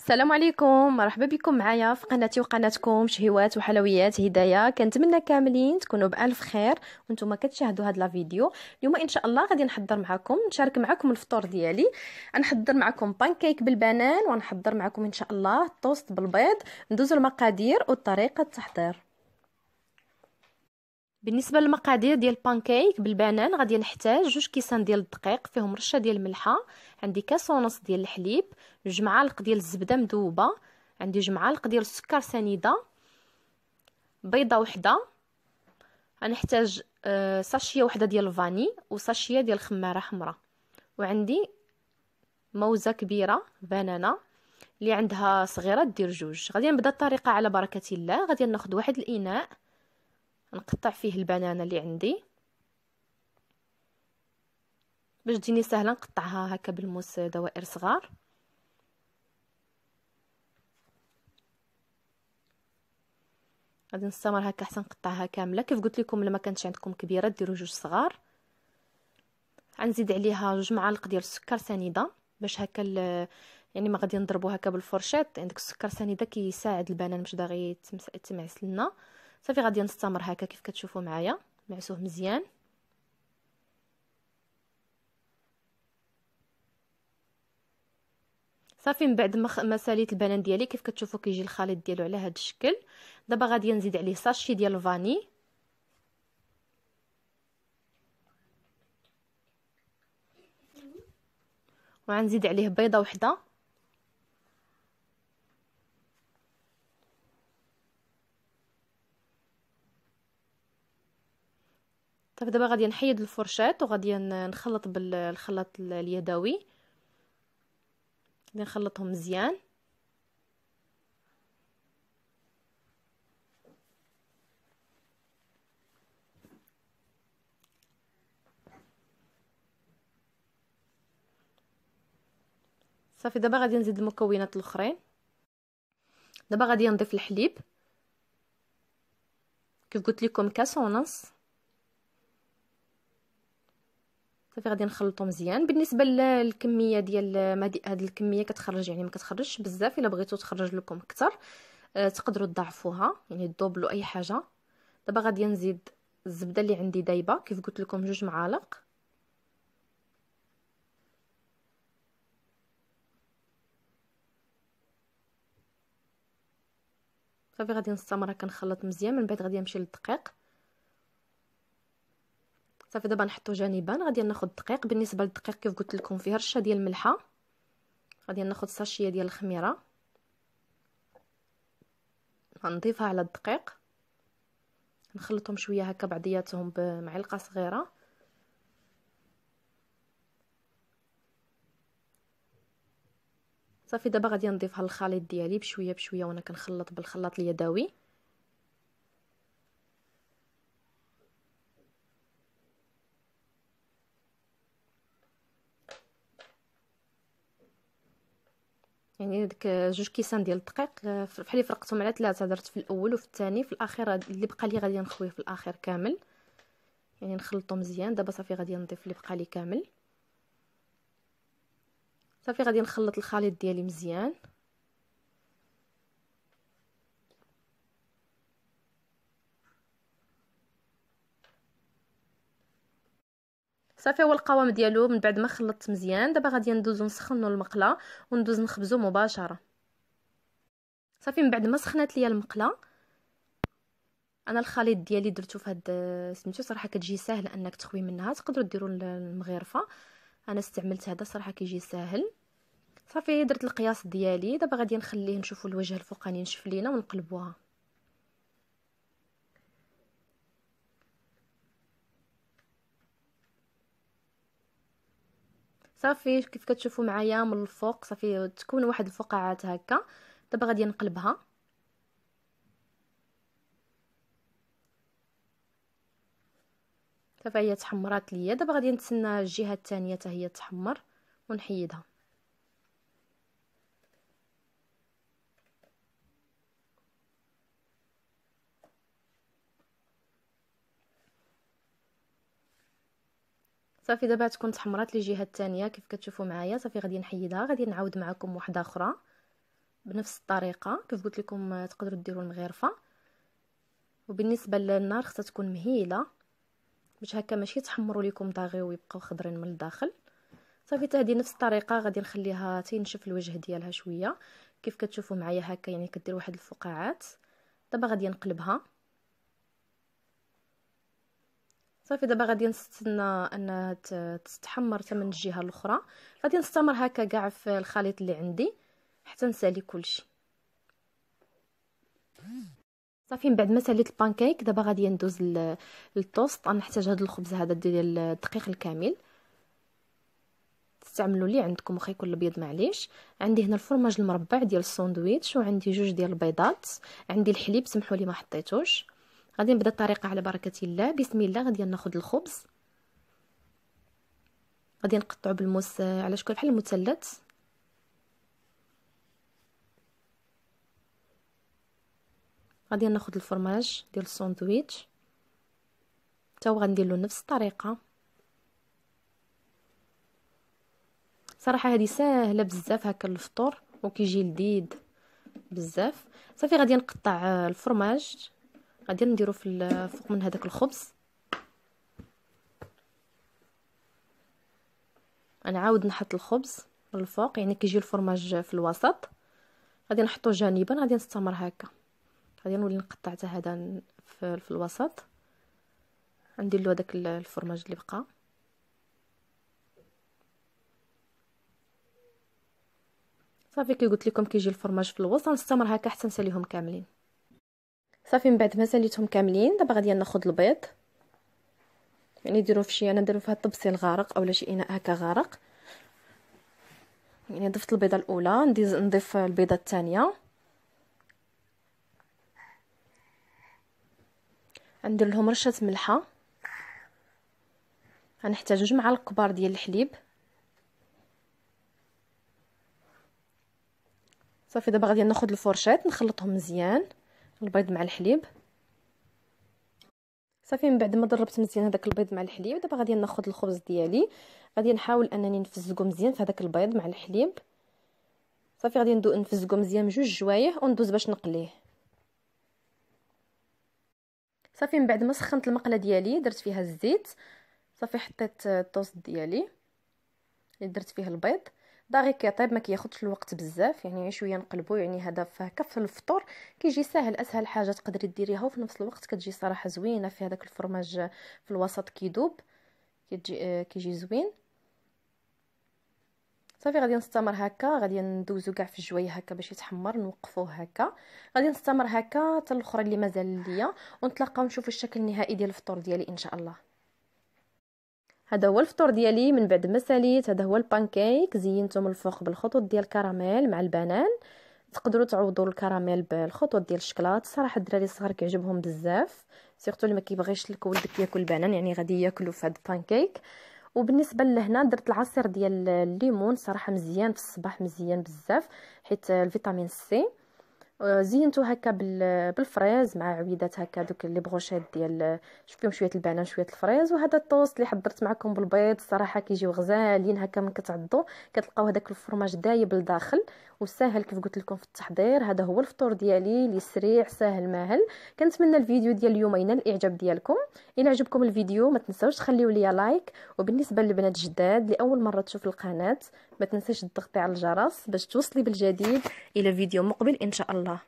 السلام عليكم، مرحبا بكم معايا في قناتي وقناتكم شهيوات وحلويات هدايا. كنتمنى كاملين تكونوا بالف خير وانتم كتشاهدوا هذا الفيديو. اليوم ان شاء الله غادي نحضر معكم نشارك معكم الفطور ديالي. نحضر معكم بانكيك بالبنان ونحضر معكم ان شاء الله توست بالبيض. ندوزو المقادير وطريقه التحضير. بالنسبه للمقادير ديال البانكيك بالبنان غادي نحتاج 2 كيسان ديال الدقيق فيهم رشه ديال الملحه، عندي كاس ونص ديال الحليب، 2 معالق ديال الزبده مذوبه، عندي 2 معالق ديال السكر سنيده، بيضه وحده، غنحتاج ساشيه وحده ديال الفاني وساشيه ديال الخماره حمراء، وعندي موزه كبيره بنانه اللي عندها صغيره دير 2. غادي نبدا الطريقه على بركه الله. غادي ناخذ واحد الاناء نقطع فيه البنانه اللي عندي باش تجيني سهله، نقطعها هكا بالموس دوائر صغار. غادي نستمر هكا حتى نقطعها كامله. كيف قلت لكم لما كانتش عندكم كبيره ديروا 2 صغار. غنزيد عليها 2 معالق ديال السكر سنيده باش هكا يعني ما غادي نضربو هكا بالفرشيط. عندك السكر سنيده كيساعد البنان باش داغي يتمعس لنا. صافي غادي نستمر هكا كيف كتشوفوا معايا معسوه مزيان. صافي من بعد ما ساليت البنان ديالي كيف كتشوفوا كيجي الخليط ديالو على هذا الشكل. دابا غادي نزيد عليه ساشي ديال الفاني، وغنزيد عليه بيضه وحده، صافي دابا غادي نحيد الفرشاط وغادي نخلط بالخلاط اليدوي. غادي نخلطهم مزيان. صافي دابا غادي نزيد المكونات الاخرين. دابا غادي نضيف الحليب كيف قلت لكم كاس ونص. صافي غادي نخلطو مزيان. بالنسبه للكميه ديال هذه الكميه كتخرج يعني ما كتخرجش بزاف. الا بغيتو تخرج لكم اكثر تقدروا تضاعفوها يعني تدوبلوا اي حاجه. دابا غادي نزيد الزبده اللي عندي دايبه كيف قلت لكم 2 معالق. صافي غادي نستمر كنخلط مزيان. من بعد غادي نمشي للدقيق. صافي دابا نحطو جانبا. غادي ناخذ الدقيق. بالنسبه للدقيق كيف قلت لكم فيه رشه ديال الملحه. غادي ناخذ ساشيه ديال الخميره غنضيفها على الدقيق، نخلطهم شويه هكا بعضياتهم بمعلقه صغيره. صافي دابا غادي نضيفها للخليط ديالي بشويه بشويه وانا كنخلط بالخلاط اليدوي. يعني ديك 2 كيسان ديال الدقيق بحال فرقتهم على 3. درت في الاول وفي الثاني، في الاخير اللي بقى لي غادي نخويه في الاخير كامل يعني نخلطو مزيان. دابا صافي غادي نضيف اللي بقى لي كامل. صافي غادي نخلط الخليط ديالي مزيان. صافي هو القوام ديالو من بعد ما خلطت مزيان. دابا غادي ندوزو نسخنوا المقله وندوز نخبزو مباشره. صافي من بعد ما سخنات ليا المقله انا الخليط ديالي درتو في هاد سميتو صراحه كتجي ساهله انك تخوي منها. تقدروا ديروا المغرفه، انا استعملت هذا صراحه كيجي ساهل. صافي درت القياس ديالي. دابا غادي نخليه نشوفوا الوجه الفوقاني نشف لينا ونقلبوها. صافي كيف كتشوفوا معايا من الفوق صافي تكون واحد الفقاعات هكا. دابا غادي نقلبها. صافي هي تحمرات ليا. دابا غادي نتسنى الجهه الثانيه حتى هي تحمر ونحيدها. صافي دابا تكون تحمرات لي الجهه الثانيه كيف كتشوفوا معايا. صافي غادي نحيدها. غادي نعاود معكم واحده اخرى بنفس الطريقه كيف قلت لكم تقدروا ديروا المغرفه. وبالنسبه للنار خصها تكون مهيله باش هكا ماشي يتحمروا لكم طاغي ويبقاو خضرين من الداخل. صافي هذه نفس الطريقه غادي نخليها تينشف الوجه ديالها شويه كيف كتشوفوا معايا هكا، يعني كدير واحد الفقاعات. دابا غادي نقلبها. صافي دابا غادي نستنى انها تتحمر حتى من الجهه الاخرى. غادي نستمر هكا كاع في الخليط اللي عندي حتى نسالي كلشي. صافي من بعد ما ساليت البانكيك دابا غادي ندوز للطوست. غنحتاج هذا الخبز هذا ديال الدقيق الكامل، تستعملوا اللي عندكم واخا يكون الابيض معليش. عندي هنا الفرماج المربع ديال الساندويتش، وعندي جوج ديال البيضات، عندي الحليب سمحوا لي ما حطيتوش. غادي نبدا الطريقه على بركه الله. بسم الله. غادي ناخذ الخبز، غادي نقطعو بالموس على شكل بحال المثلث. غادي ناخذ الفرماج ديال الساندويتش حتى هو غندير له نفس الطريقه. صراحه هذه ساهله بزاف هكا الفطور وكيجي لذيذ بزاف. صافي غادي نقطع الفرماج، غادي نديرو في فوق من هذاك الخبز. انا عاود نحط الخبز من الفوق، يعني كيجي الفرماج في الوسط. غادي نحطو جانبا. غادي نستمر هكا، غادي نولي نقطع حتى هذا في الوسط. ندير له هذاك الفرماج اللي بقى. صافي كي قلت لكم كيجي الفرماج في الوسط. نستمر هكا حتى نساليهم كاملين. صافي من بعد ما ساليتهم كاملين دابا غادي ناخذ البيض، يعني نديرو في شي، انا نديرو في هاد الطبسيل غارق اولا شي اناء هكا غارق. يعني ضفت البيضه الاولى، نضيف البيضه الثانيه، ندير لهم رشه ملحه. غنحتاج 2 معالق كبار ديال الحليب. صافي دابا غادي ناخذ الفرشاط نخلطهم مزيان البيض مع الحليب. صافي من بعد ما ضربت مزيان هذاك البيض مع الحليب دابا غادي ناخذ الخبز ديالي. غادي نحاول انني نفزقو مزيان في هذاك البيض مع الحليب. صافي غادي نفزقو مزيان بجوج جوايه وندوز باش نقليه. صافي من بعد ما سخنت المقله ديالي درت فيها الزيت. صافي حطيت الطوست ديالي اللي درت فيه البيض. باغي كيطيب ما كياخذش الوقت بزاف، يعني شويه نقلبو. يعني هذا هكا في الفطور كيجي ساهل، اسهل حاجه تقدري ديريها وفي نفس الوقت كتجي صراحه زوينه. في هذاك الفرماج في الوسط كيدوب كيجي زوين. صافي غادي نستمر هكا، غادي ندوزو كاع في الجويه هكا باش يتحمر، نوقفوه هكا. غادي نستمر هكا حتى الاخرى اللي مازال ليا، ونتلاقاو نشوفوا الشكل النهائي ديال الفطور ديالي ان شاء الله. هذا هو الفطور ديالي من بعد ما ساليت. هذا هو البانكيك، زينته من الفوق بالخطوط ديال الكراميل مع البنان. تقدروا تعوضوا الكراميل بالخطوط ديال الشكلاط. صراحه الدراري الصغار كيعجبهم بزاف، سيرتو اللي ما كيبغيش ولدك ياكل البنان، يعني غادي ياكلوا في هذا البانكيك. وبالنسبه لهنا درت العصير ديال الليمون، صراحه مزيان في الصباح، مزيان بزاف حيت الفيتامين سي. زينتو هكا بالفريز مع عويدات هكا دوك لي بروشيت ديال فيهم شويه البنان شويه الفريز. وهذا الطوست اللي حضرت معكم بالبيض الصراحه كيجيو غزالين هكا. من كتعضوا كتلقاو هذاك الفرماج دايب لداخل وسهل كيف قلت لكم في التحضير. هذا هو الفطور ديالي اللي سريع ساهل ماهل. كنتمنى الفيديو ديال اليوم ينال الاعجاب ديالكم. الى عجبكم الفيديو ما تنساوش تخليوا لي لايك. وبالنسبه للبنات الجداد لاول مره تشوف القناه ما تنساش تضغطي على الجرس باش توصلي بالجديد. الى فيديو مقبل ان شاء الله.